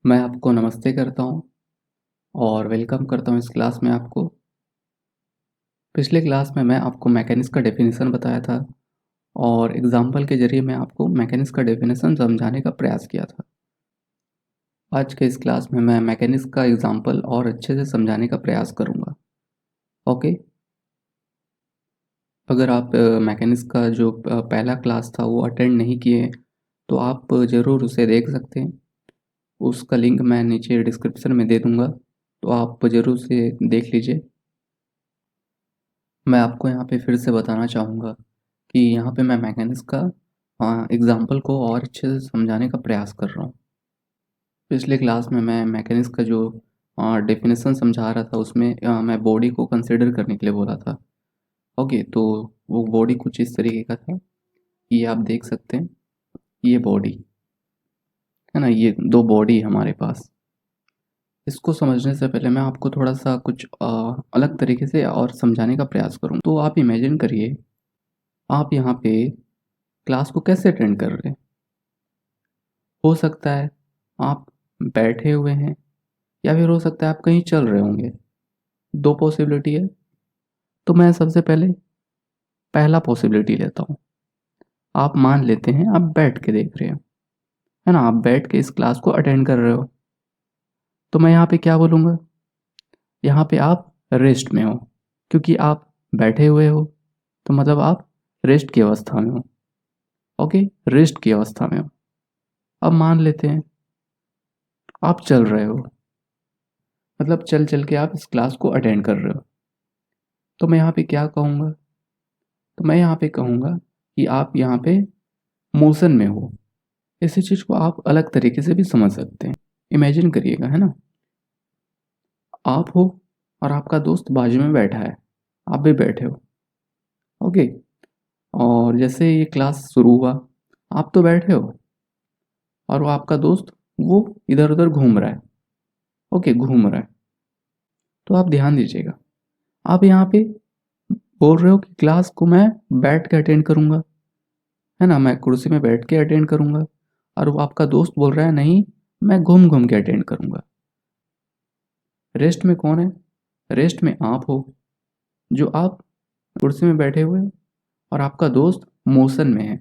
मैं आपको नमस्ते करता हूँ और वेलकम करता हूँ इस क्लास में आपको। पिछले क्लास में मैं आपको मैकेनिक्स का डेफिनेशन बताया था और एग्जाम्पल के ज़रिए मैं आपको मैकेनिक्स का डेफिनेशन समझाने का प्रयास किया था। आज के इस क्लास में मैं मैकेनिक्स का एग्जाम्पल और अच्छे से समझाने का प्रयास करूँगा। ओके, अगर आप मैकेनिक्स का जो पहला क्लास था वो अटेंड नहीं किए तो आप ज़रूर उसे देख सकते हैं। उसका लिंक मैं नीचे डिस्क्रिप्शन में दे दूँगा, तो आप ज़रूर उसे देख लीजिए। मैं आपको यहाँ पे फिर से बताना चाहूँगा कि यहाँ पे मैं मैकेनिक्स का एग्ज़ाम्पल को और अच्छे से समझाने का प्रयास कर रहा हूँ। पिछले क्लास में मैं मैकेनिक्स का जो डेफिनेशन समझा रहा था उसमें मैं बॉडी को कंसिडर करने के लिए बोला था। ओके, तो वो बॉडी कुछ इस तरीके का था। ये आप देख सकते हैं, ये बॉडी है ना, ये दो बॉडी हमारे पास। इसको समझने से पहले मैं आपको थोड़ा सा कुछ अलग तरीके से और समझाने का प्रयास करूँ। तो आप इमेजिन करिए, आप यहाँ पे क्लास को कैसे अटेंड कर रहे हैं। हो सकता है आप बैठे हुए हैं या फिर हो सकता है आप कहीं चल रहे होंगे। दो पॉसिबिलिटी है। तो मैं सबसे पहले पहला पॉसिबिलिटी लेता हूँ। आप मान लेते हैं आप बैठ के देख रहे हो, है ना, आप बैठ के इस क्लास को अटेंड कर रहे हो। तो मैं यहाँ पे क्या बोलूँगा, यहाँ पे आप रेस्ट में हो, क्योंकि आप बैठे हुए हो तो मतलब आप रेस्ट की अवस्था में हो। ओके, रेस्ट की अवस्था में हो। अब मान लेते हैं आप चल रहे हो, मतलब चल चल के आप इस क्लास को अटेंड कर रहे हो। तो मैं यहाँ पे क्या कहूँगा, तो मैं यहाँ पे कहूँगा कि आप यहाँ पे मोशन में हो। इसी चीज़ को आप अलग तरीके से भी समझ सकते हैं। इमेजिन करिएगा, है ना, आप हो और आपका दोस्त बाजू में बैठा है, आप भी बैठे हो। ओके, और जैसे ये क्लास शुरू हुआ, आप तो बैठे हो और वो आपका दोस्त वो इधर उधर घूम रहा है। ओके, घूम रहा है। तो आप ध्यान दीजिएगा, आप यहाँ पे बोल रहे हो कि क्लास को मैं बैठ के अटेंड करूँगा, है ना, मैं कुर्सी में बैठ के अटेंड करूँगा। और वो आपका दोस्त बोल रहा है नहीं, मैं घूम घूम के अटेंड करूँगा। रेस्ट में कौन है? रेस्ट में आप हो, जो आप कुर्सी में बैठे हुए हो और आपका दोस्त मोशन में है।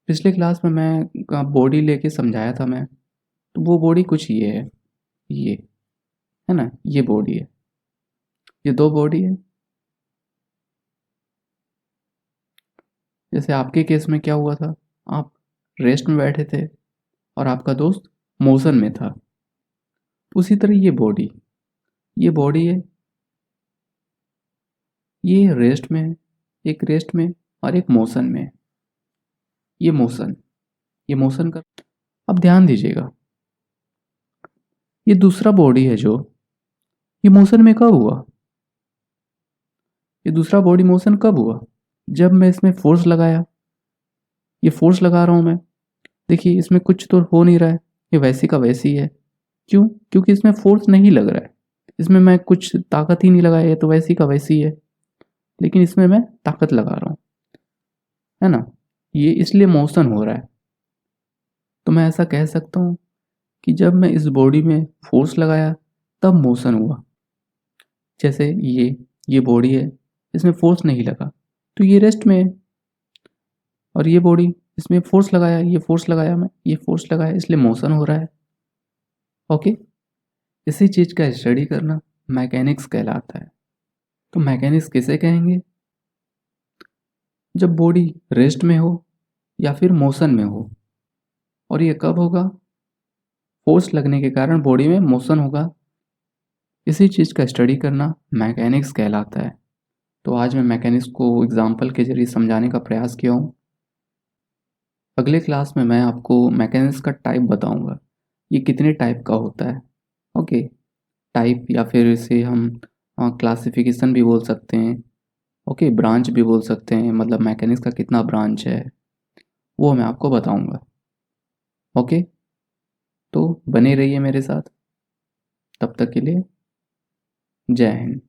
पिछले क्लास में मैं बॉडी लेके समझाया था मैं, तो वो बॉडी कुछ ये है, ये है ना, ये बॉडी है, ये दो बॉडी है। जैसे आपके केस में क्या हुआ था, आप रेस्ट में बैठे थे और आपका दोस्त मोशन में था। उसी तरह ये बॉडी है, ये रेस्ट में है, एक रेस्ट में और एक मोशन में है। ये मोशन, ये मोशन कर। अब ध्यान दीजिएगा, ये दूसरा बॉडी है जो, ये मोशन में कब हुआ? ये दूसरा बॉडी मोशन कब हुआ? जब मैं इसमें फोर्स लगाया। ये फोर्स लगा रहा हूं मैं, देखिए इसमें कुछ तो हो नहीं रहा है, ये वैसी का वैसी ही है। क्यों? क्योंकि इसमें फोर्स नहीं लग रहा है, इसमें मैं कुछ ताकत ही नहीं लगाया, ये तो वैसी का वैसी है। लेकिन इसमें मैं ताकत लगा रहा हूँ, है ना, ये इसलिए मोशन हो रहा है। तो मैं ऐसा कह सकता हूँ कि जब मैं इस बॉडी में फोर्स लगाया तब मोशन हुआ। जैसे ये बॉडी है, इसमें फोर्स नहीं लगा तो ये रेस्ट में है। और ये बॉडी, इसमें फोर्स लगाया, ये फोर्स लगाया, मैं ये फोर्स लगाया, इसलिए मोशन हो रहा है। ओके, इसी चीज़ का स्टडी करना मैकेनिक्स कहलाता है। तो मैकेनिक्स किसे कहेंगे? जब बॉडी रेस्ट में हो या फिर मोशन में हो। और ये कब होगा? फोर्स लगने के कारण बॉडी में मोशन होगा। इसी चीज़ का स्टडी करना मैकेनिक्स कहलाता है। तो आज मैं मैकेनिक्स को एग्जाम्पल के जरिए समझाने का प्रयास किया हूँ। अगले क्लास में मैं आपको मैकेनिक्स का टाइप बताऊंगा, ये कितने टाइप का होता है। ओके, टाइप या फिर इसे हम क्लासिफिकेशन भी बोल सकते हैं। ओके, ब्रांच भी बोल सकते हैं, मतलब मैकेनिक्स का कितना ब्रांच है वो मैं आपको बताऊंगा। ओके, तो बने रहिए मेरे साथ, तब तक के लिए जय हिंद।